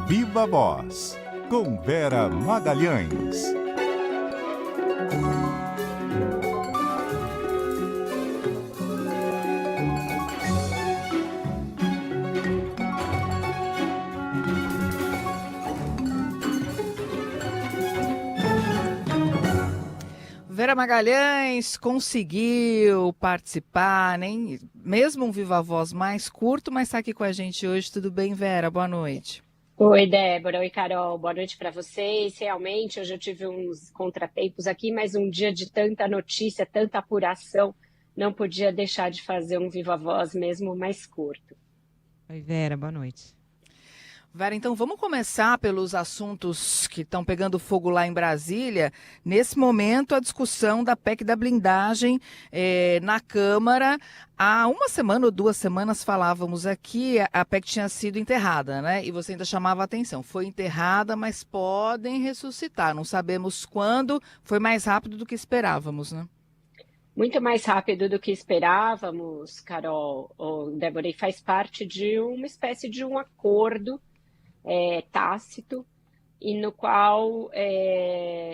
Viva Voz, com Vera Magalhães. Vera Magalhães conseguiu participar, nem mesmo um Viva Voz mais curto, mas está aqui com a gente hoje. Tudo bem, Vera? Boa noite. Oi, Débora. Oi, Carol. Boa noite para vocês. Realmente, hoje eu tive uns contratempos aqui, mas um dia de tanta notícia, tanta apuração, não podia deixar de fazer um Viva Voz mesmo mais curto. Oi, Vera. Boa noite. Vera, então vamos começar pelos assuntos que estão pegando fogo lá em Brasília. Nesse momento, a discussão da PEC da blindagem na Câmara. Há uma semana ou 2 semanas falávamos aqui, a PEC tinha sido enterrada, né? E você ainda chamava a atenção. Foi enterrada, mas podem ressuscitar. Não sabemos quando. Foi mais rápido do que esperávamos, né? Muito mais rápido do que esperávamos, Carol, Débora, e faz parte de uma espécie de um acordo tácito, e no qual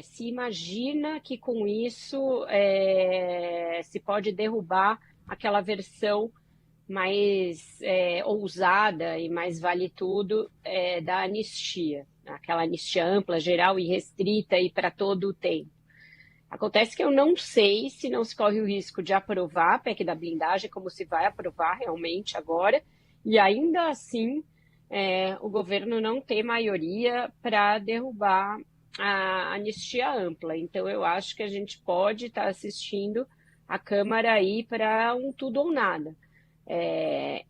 se imagina que com isso se pode derrubar aquela versão mais ousada e mais vale tudo da anistia, aquela anistia ampla, geral e restrita e para todo o tempo. Acontece que eu não sei se não se corre o risco de aprovar a PEC da blindagem, como se vai aprovar realmente agora, e ainda assim o governo não ter maioria para derrubar a anistia ampla. Então, eu acho que a gente pode estar assistindo a Câmara aí para um tudo ou nada.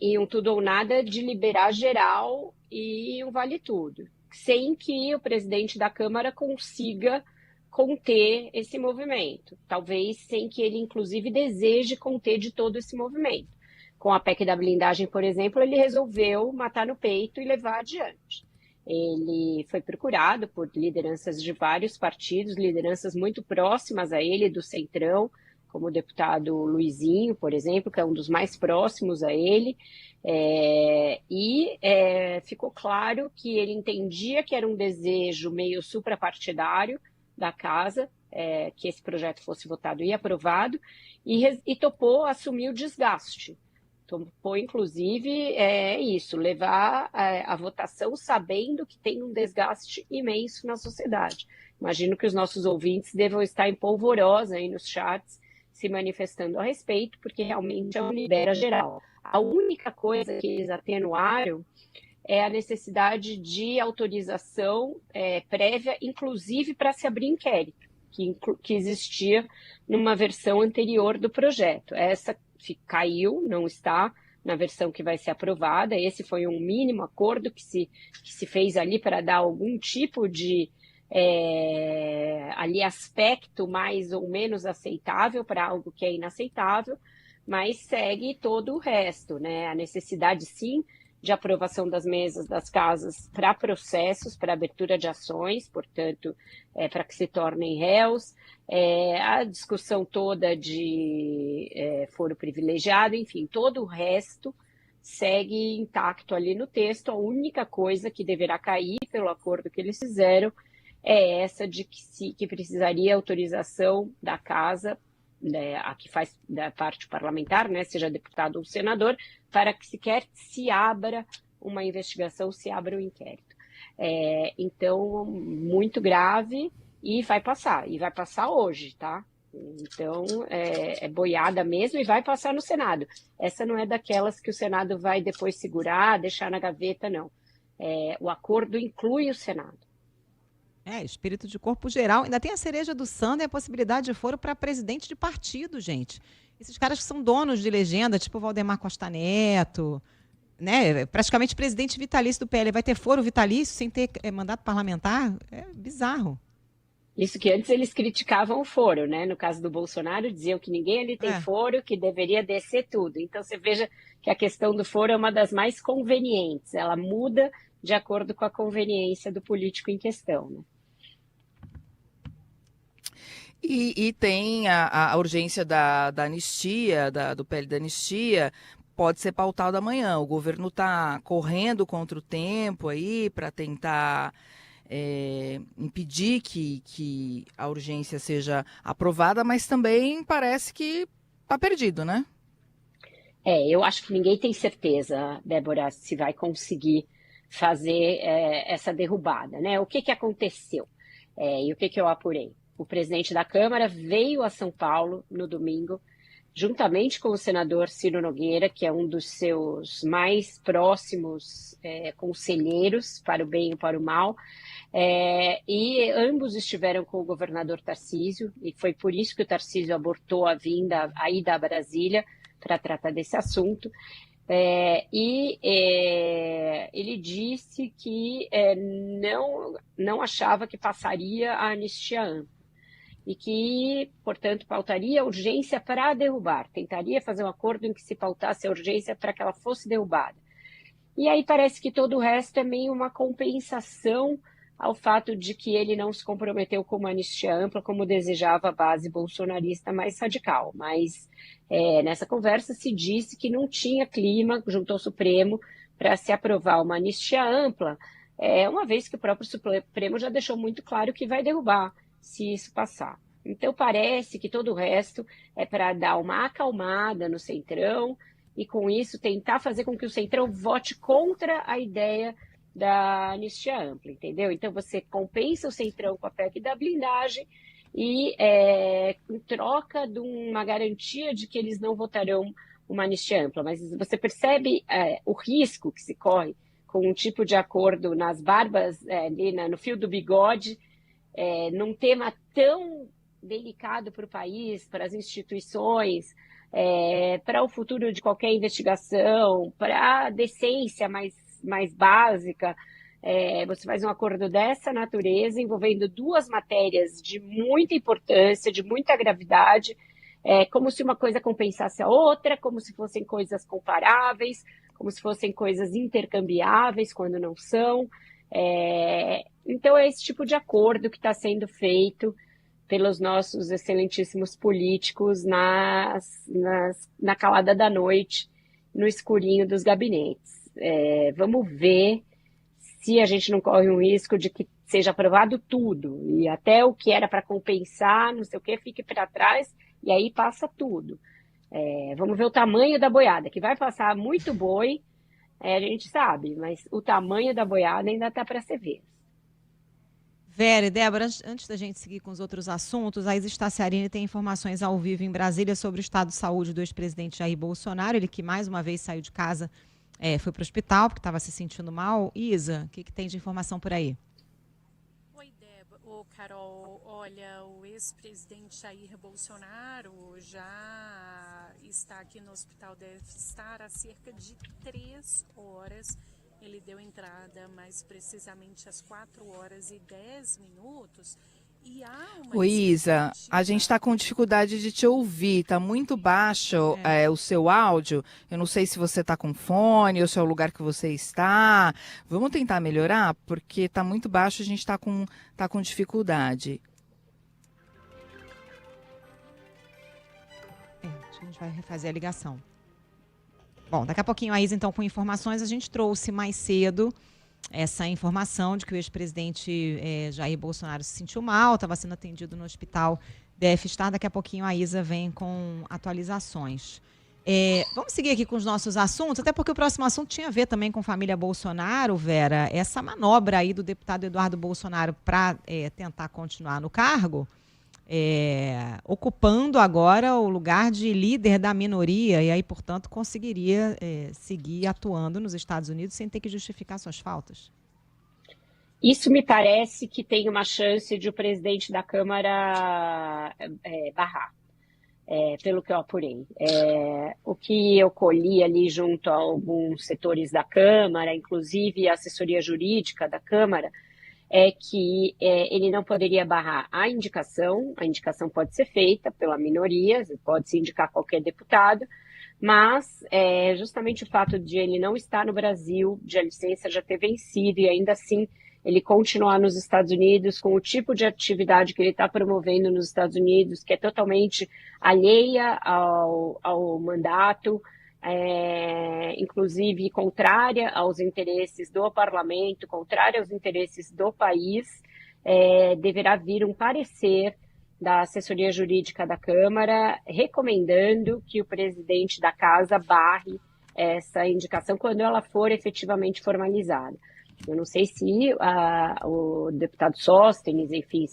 E um tudo ou nada de liberar geral e um vale tudo, sem que o presidente da Câmara consiga conter esse movimento. Talvez sem que ele, inclusive, deseje conter de todo esse movimento. Com a PEC da blindagem, por exemplo, ele resolveu matar no peito e levar adiante. Ele foi procurado por lideranças de vários partidos, lideranças muito próximas a ele, do Centrão, como o deputado Luizinho, por exemplo, que é um dos mais próximos a ele, ficou claro que ele entendia que era um desejo meio suprapartidário da casa, que esse projeto fosse votado e aprovado, e topou assumir o desgaste. Topou, inclusive, levar a votação sabendo que tem um desgaste imenso na sociedade. Imagino que os nossos ouvintes devam estar em polvorosa aí nos chats, se manifestando a respeito, porque realmente é um libera geral. A única coisa que eles atenuaram é a necessidade de autorização prévia, inclusive para se abrir inquérito, que existia numa versão anterior do projeto. Essa caiu, não está na versão que vai ser aprovada. Esse foi um mínimo acordo que se fez ali para dar algum tipo de aspecto mais ou menos aceitável para algo que é inaceitável, mas segue todo o resto, né? A necessidade, sim, de aprovação das mesas das casas para processos, para abertura de ações, portanto, para que se tornem réus, a discussão toda de foro privilegiado, enfim, todo o resto segue intacto ali no texto. A única coisa que deverá cair pelo acordo que eles fizeram é essa de que precisaria autorização da casa, a que faz da parte parlamentar, né, seja deputado ou senador, para que sequer se abra uma investigação, se abra um inquérito. Então, muito grave, e vai passar hoje, tá? Então, é boiada mesmo, e vai passar no Senado. Essa não é daquelas que o Senado vai depois segurar, deixar na gaveta, não. O acordo inclui o Senado. Espírito de corpo geral. Ainda tem a cereja do Sandro e a possibilidade de foro para presidente de partido, gente. Esses caras que são donos de legenda, tipo Valdemar Costa Neto, né? Praticamente presidente vitalício do PL. Vai ter foro vitalício sem ter mandato parlamentar? É bizarro. Isso que antes eles criticavam o foro, né? No caso do Bolsonaro, diziam que ninguém ali tem foro, que deveria descer tudo. Então você veja que a questão do foro é uma das mais convenientes. Ela muda de acordo com a conveniência do político em questão, né? E tem a urgência da anistia, do PL da anistia, pode ser pautado amanhã. O governo está correndo contra o tempo aí para tentar impedir que a urgência seja aprovada, mas também parece que está perdido, né? Eu acho que ninguém tem certeza, Débora, se vai conseguir fazer essa derrubada, né? O que aconteceu? E o que eu apurei? O presidente da Câmara veio a São Paulo no domingo, juntamente com o senador Ciro Nogueira, que é um dos seus mais próximos conselheiros, para o bem e para o mal, e ambos estiveram com o governador Tarcísio, e foi por isso que o Tarcísio abortou a ida a Brasília, para tratar desse assunto. Ele disse que não achava que passaria a anistia ampla e que, portanto, pautaria a urgência para derrubar, tentaria fazer um acordo em que se pautasse a urgência para que ela fosse derrubada. E aí parece que todo o resto é meio uma compensação ao fato de que ele não se comprometeu com uma anistia ampla como desejava a base bolsonarista mais radical. Mas nessa conversa se disse que não tinha clima junto ao Supremo para se aprovar uma anistia ampla, uma vez que o próprio Supremo já deixou muito claro que vai derrubar se isso passar. Então parece que todo o resto é para dar uma acalmada no Centrão e com isso tentar fazer com que o Centrão vote contra a ideia da anistia ampla, entendeu? Então você compensa o Centrão com a PEC da blindagem e em troca de uma garantia de que eles não votarão uma anistia ampla. Mas você percebe o risco que se corre com um tipo de acordo nas barbas, ali no fio do bigode, num tema tão delicado para o país, para as instituições, para o futuro de qualquer investigação, para a decência mais básica. Você faz um acordo dessa natureza envolvendo duas matérias de muita importância, de muita gravidade, como se uma coisa compensasse a outra, como se fossem coisas comparáveis, como se fossem coisas intercambiáveis, quando não são. Então é esse tipo de acordo que está sendo feito pelos nossos excelentíssimos políticos na calada da noite, no escurinho dos gabinetes. Vamos ver se a gente não corre um risco de que seja aprovado tudo, e até o que era para compensar, não sei o que, fique para trás, e aí passa tudo. Vamos ver o tamanho da boiada, que vai passar muito boi, a gente sabe, mas o tamanho da boiada ainda está para ser visto. Vera e Débora, antes da gente seguir com os outros assuntos, a Isa Staciarini tem informações ao vivo em Brasília sobre o estado de saúde do ex-presidente Jair Bolsonaro, ele que mais uma vez saiu de casa, foi para o hospital porque estava se sentindo mal. Isa, o que tem de informação por aí? Oi, Débora. Carol, olha, o ex-presidente Jair Bolsonaro já está aqui no hospital, deve estar há cerca de 3 horas. Ele deu entrada mais precisamente às 4h10. E há uma Oi, Isa, a gente está com dificuldade de te ouvir, está muito baixo o seu áudio. Eu não sei se você está com fone ou se é o lugar que você está. Vamos tentar melhorar, porque está muito baixo, a gente está com dificuldade. Acho que a gente vai refazer a ligação. Bom, daqui a pouquinho a Isa, então, com informações, a gente trouxe mais cedo essa informação de que o ex-presidente Jair Bolsonaro se sentiu mal, estava sendo atendido no hospital DF Star. Daqui a pouquinho a Isa vem com atualizações. Vamos seguir aqui com os nossos assuntos, até porque o próximo assunto tinha a ver também com família Bolsonaro, Vera. Essa manobra aí do deputado Eduardo Bolsonaro para tentar continuar no cargo, ocupando agora o lugar de líder da minoria e aí, portanto, conseguiria seguir atuando nos Estados Unidos sem ter que justificar suas faltas. Isso me parece que tem uma chance de o presidente da Câmara barrar, pelo que eu apurei. O que eu colhi ali junto a alguns setores da Câmara, inclusive a assessoria jurídica da Câmara, é que ele não poderia barrar a indicação pode ser feita pela minoria, pode-se indicar qualquer deputado, mas justamente o fato de ele não estar no Brasil, de a licença já ter vencido e ainda assim ele continuar nos Estados Unidos com o tipo de atividade que ele está promovendo nos Estados Unidos, que é totalmente alheia ao mandato, inclusive contrária aos interesses do parlamento, contrária aos interesses do país, deverá vir um parecer da assessoria jurídica da Câmara recomendando que o presidente da Casa barre essa indicação quando ela for efetivamente formalizada. Eu não sei se o deputado Sóstenes, enfim,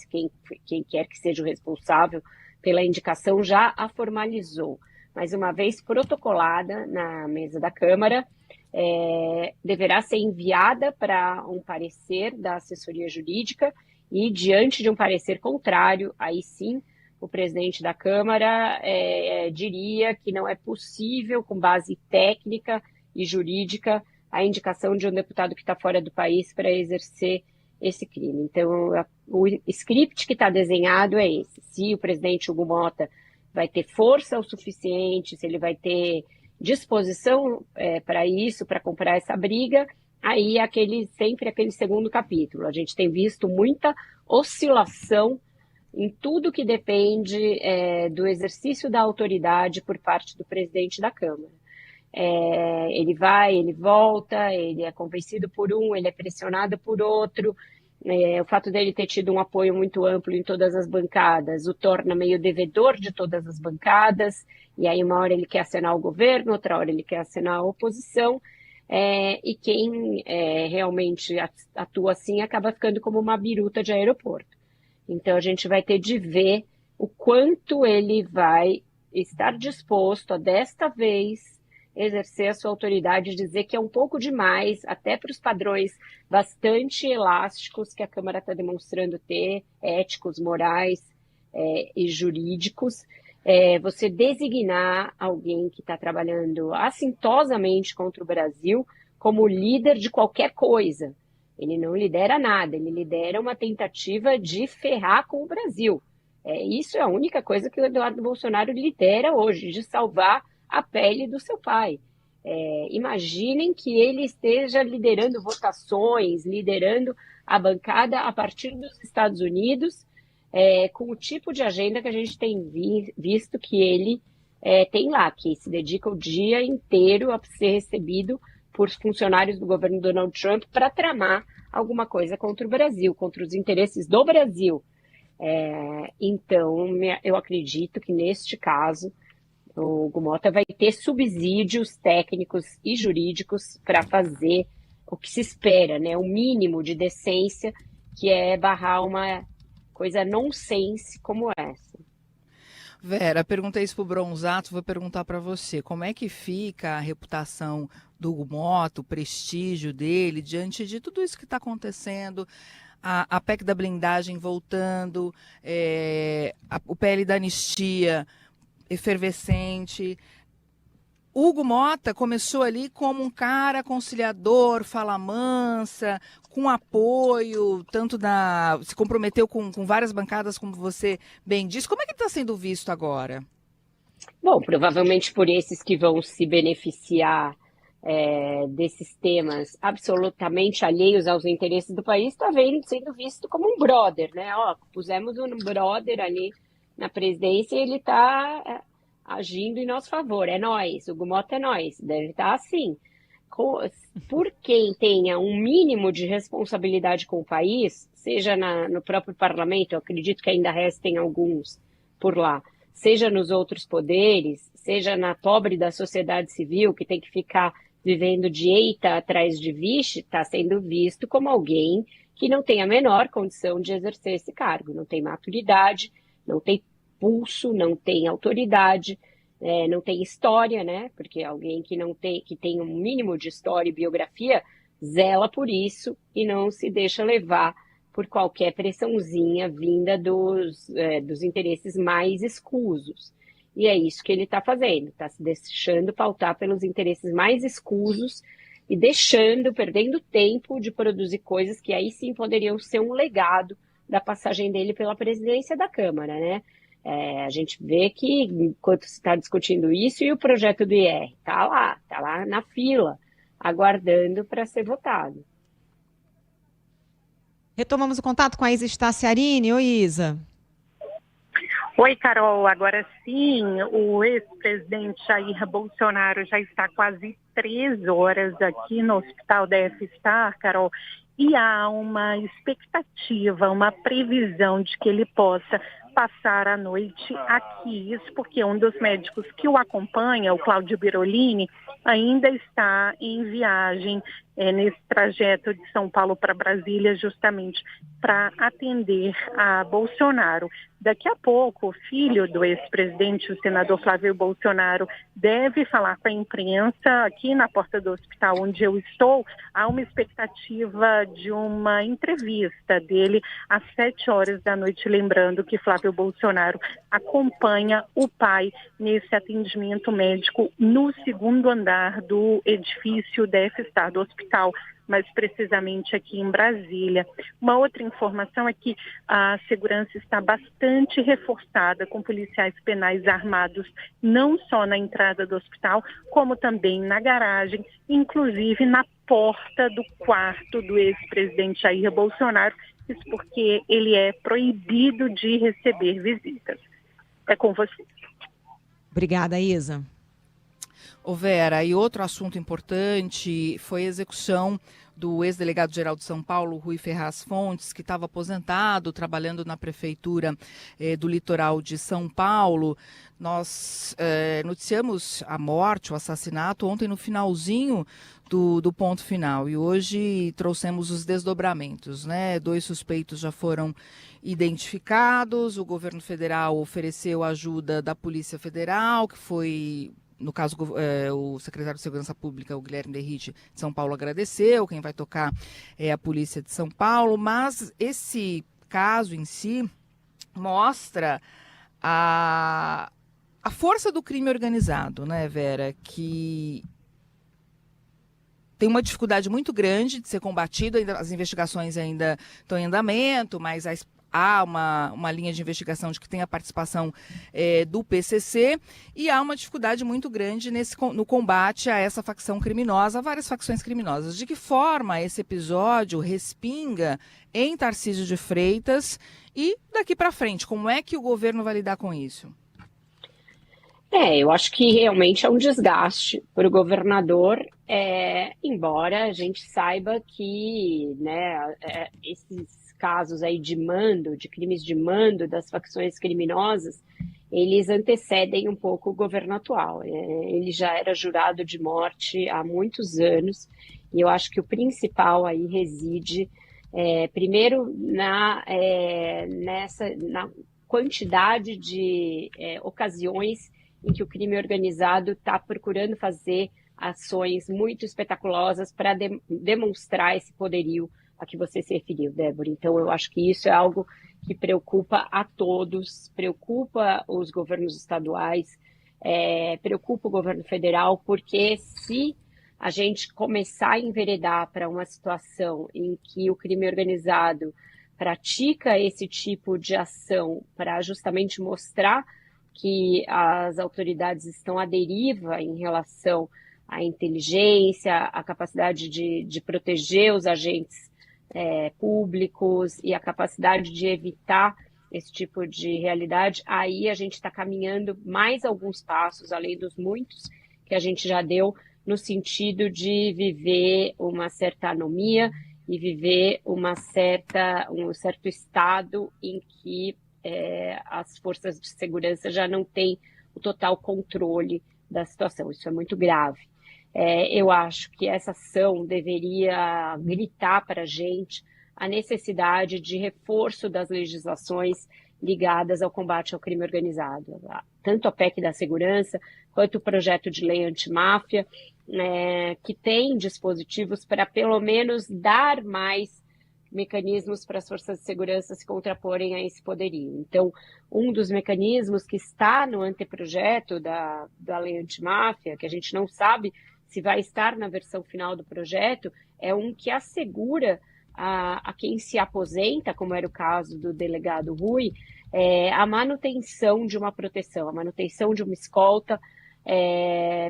quem quer que seja o responsável pela indicação já a formalizou, mas uma vez protocolada na mesa da Câmara, deverá ser enviada para um parecer da assessoria jurídica e, diante de um parecer contrário, aí sim, o presidente da Câmara diria que não é possível, com base técnica e jurídica, a indicação de um deputado que está fora do país para exercer esse crime. Então, o script que está desenhado é esse. Se o presidente Hugo Motta vai ter força o suficiente, se ele vai ter disposição para isso, para comprar essa briga, aí sempre aquele segundo capítulo. A gente tem visto muita oscilação em tudo que depende do exercício da autoridade por parte do presidente da Câmara. Ele vai, ele volta, ele é convencido por um, ele é pressionado por outro. O fato dele ter tido um apoio muito amplo em todas as bancadas o torna meio devedor de todas as bancadas, e aí uma hora ele quer acenar o governo, outra hora ele quer acenar a oposição, e quem realmente atua assim acaba ficando como uma biruta de aeroporto. Então a gente vai ter de ver o quanto ele vai estar disposto a, desta vez, exercer a sua autoridade e dizer que é um pouco demais, até para os padrões bastante elásticos que a Câmara está demonstrando ter, éticos, morais e jurídicos, você designar alguém que está trabalhando assintosamente contra o Brasil como líder de qualquer coisa. Ele não lidera nada, ele lidera uma tentativa de ferrar com o Brasil. Isso é a única coisa que o Eduardo Bolsonaro lidera hoje, de salvar a pele do seu pai. Imaginem que ele esteja liderando votações, liderando a bancada a partir dos Estados Unidos, com o tipo de agenda que a gente tem visto que ele tem lá, que se dedica o dia inteiro a ser recebido por funcionários do governo Donald Trump para tramar alguma coisa contra o Brasil, contra os interesses do Brasil. Então, eu acredito que neste caso, o Hugo Motta vai ter subsídios técnicos e jurídicos para fazer o que se espera, né? O mínimo de decência, que é barrar uma coisa nonsense como essa. Vera, perguntei isso para o Bronzato, vou perguntar para você. Como é que fica a reputação do Hugo Motta, o prestígio dele, diante de tudo isso que está acontecendo? A PEC da blindagem voltando, o PL da anistia efervescente. Hugo Motta começou ali como um cara conciliador, fala mansa, com apoio, se comprometeu com várias bancadas, como você bem disse. Como é que está sendo visto agora? Bom, provavelmente por esses que vão se beneficiar desses temas absolutamente alheios aos interesses do país, está sendo visto como um brother, né? Pusemos um brother ali na presidência e ele está agindo em nosso favor. É nós, o Hugo Motta é nós, deve estar assim. Por quem tenha um mínimo de responsabilidade com o país, seja no próprio parlamento, eu acredito que ainda restem alguns por lá, seja nos outros poderes, seja na pobre da sociedade civil, que tem que ficar vivendo de eita atrás de vixe, está sendo visto como alguém que não tem a menor condição de exercer esse cargo, não tem maturidade, não tem pulso, não tem autoridade, não tem história, né? Porque alguém que tem um mínimo de história e biografia zela por isso e não se deixa levar por qualquer pressãozinha vinda dos interesses mais escusos. E é isso que ele está fazendo, está se deixando pautar pelos interesses mais escusos e perdendo tempo de produzir coisas que aí sim poderiam ser um legado da passagem dele pela presidência da Câmara, né? A gente vê que, enquanto se está discutindo isso, e o projeto do IR está lá na fila, aguardando para ser votado. Retomamos o contato com a Isa Staciarini. Oi, Isa. Oi, Carol. Agora sim, o ex-presidente Jair Bolsonaro já está quase 3 horas aqui no Hospital Deve Estar, Carol, e há uma expectativa, uma previsão de que ele possa passar a noite aqui. Isso porque um dos médicos que o acompanha, o Cláudio Birolini, ainda está em viagem nesse trajeto de São Paulo para Brasília, justamente para atender a Bolsonaro. Daqui a pouco, o filho do ex-presidente, o senador Flávio Bolsonaro, deve falar com a imprensa aqui na porta do hospital onde eu estou. Há uma expectativa de uma entrevista dele às 7 horas da noite, lembrando que Flávio Bolsonaro acompanha o pai nesse atendimento médico no 2º andar do edifício Deve Estar do hospital, mais precisamente aqui em Brasília. Uma outra informação é que a segurança está bastante reforçada com policiais penais armados, não só na entrada do hospital, como também na garagem, inclusive na porta do quarto do ex-presidente Jair Bolsonaro, isso porque ele é proibido de receber visitas. É com você. Obrigada, Isa. Ô Vera, e outro assunto importante foi a execução do ex-delegado-geral de São Paulo, Rui Ferraz Fontes, que estava aposentado, trabalhando na prefeitura do litoral de São Paulo. Nós noticiamos a morte, o assassinato, ontem no finalzinho do ponto final. E hoje trouxemos os desdobramentos, né? 2 suspeitos já foram identificados, o governo federal ofereceu ajuda da Polícia Federal, que foi... No caso, o secretário de Segurança Pública, o Guilherme Derrite, de São Paulo, agradeceu. Quem vai tocar é a Polícia de São Paulo. Mas esse caso em si mostra a força do crime organizado, né, Vera? Que tem uma dificuldade muito grande de ser combatido. As investigações ainda estão em andamento, mas há uma linha de investigação de que tem a participação do PCC e há uma dificuldade muito grande no combate a essa facção criminosa, a várias facções criminosas. De que forma esse episódio respinga em Tarcísio de Freitas e daqui para frente? Como é que o governo vai lidar com isso? Eu acho que realmente é um desgaste para o governador, embora a gente saiba que, né, esses casos aí de mando, de crimes de mando das facções criminosas, eles antecedem um pouco o governo atual. Ele já era jurado de morte há muitos anos, e eu acho que o principal aí reside, primeiro, na quantidade de ocasiões em que o crime organizado está procurando fazer ações muito espetaculosas para demonstrar esse poderio a que você se referiu, Débora. Então, eu acho que isso é algo que preocupa a todos, preocupa os governos estaduais, preocupa o governo federal, porque se a gente começar a enveredar para uma situação em que o crime organizado pratica esse tipo de ação para justamente mostrar que as autoridades estão à deriva em relação à inteligência, à capacidade de proteger os agentes públicos e a capacidade de evitar esse tipo de realidade, aí a gente está caminhando mais alguns passos, além dos muitos que a gente já deu, no sentido de viver uma certa anomia e viver um certo estado em que as forças de segurança já não têm o total controle da situação. Isso é muito grave. Eu acho que essa ação deveria gritar para a gente a necessidade de reforço das legislações ligadas ao combate ao crime organizado. Tanto a PEC da segurança, quanto o projeto de lei antimáfia, que tem dispositivos para pelo menos dar mais mecanismos para as forças de segurança se contraporem a esse poderio. Então, um dos mecanismos que está no anteprojeto da lei antimáfia, que a gente não sabe se vai estar na versão final do projeto, é um que assegura a quem se aposenta, como era o caso do delegado Rui, a manutenção de uma proteção, a manutenção de uma escolta,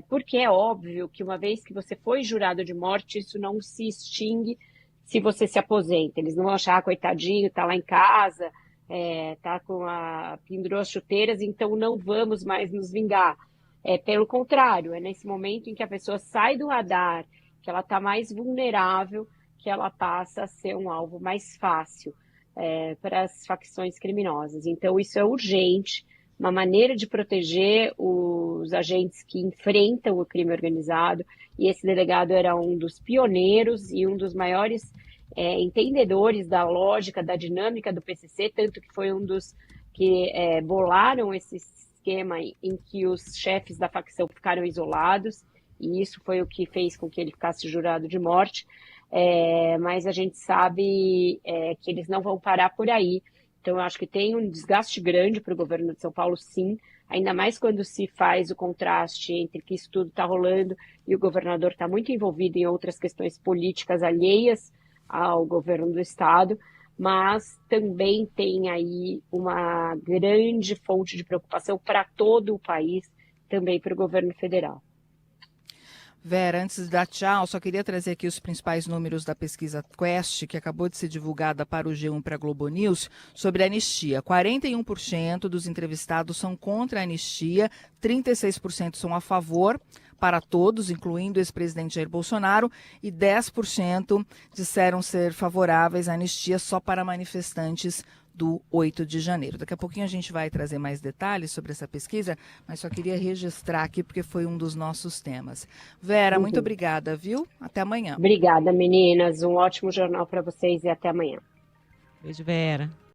porque é óbvio que uma vez que você foi jurado de morte, isso não se extingue se você se aposenta. Eles não vão achar, coitadinho, tá lá em casa, tá pendurou as chuteiras, então não vamos mais nos vingar. Pelo contrário, é nesse momento em que a pessoa sai do radar, que ela está mais vulnerável, que ela passa a ser um alvo mais fácil para as facções criminosas. Então, isso é urgente, uma maneira de proteger os agentes que enfrentam o crime organizado, e esse delegado era um dos pioneiros e um dos maiores entendedores da lógica, da dinâmica do PCC, tanto que foi um dos que bolaram esse esquema em que os chefes da facção ficaram isolados, e isso foi o que fez com que ele ficasse jurado de morte, mas a gente sabe que eles não vão parar por aí. Então, eu acho que tem um desgaste grande para o governo de São Paulo, sim, ainda mais quando se faz o contraste entre que isso tudo está rolando e o governador está muito envolvido em outras questões políticas alheias ao governo do Estado, mas também tem aí uma grande fonte de preocupação para todo o país, também para o governo federal. Vera, antes de dar tchau, só queria trazer aqui os principais números da pesquisa Quest, que acabou de ser divulgada para o G1 e para a Globo News, sobre a anistia. 41% dos entrevistados são contra a anistia, 36% são a favor, para todos, incluindo o ex-presidente Jair Bolsonaro, e 10% disseram ser favoráveis à anistia só para manifestantes do 8 de janeiro. Daqui a pouquinho a gente vai trazer mais detalhes sobre essa pesquisa, mas só queria registrar aqui porque foi um dos nossos temas. Vera, muito obrigada, viu? Até amanhã. Obrigada, meninas. Um ótimo jornal para vocês e até amanhã. Beijo, Vera.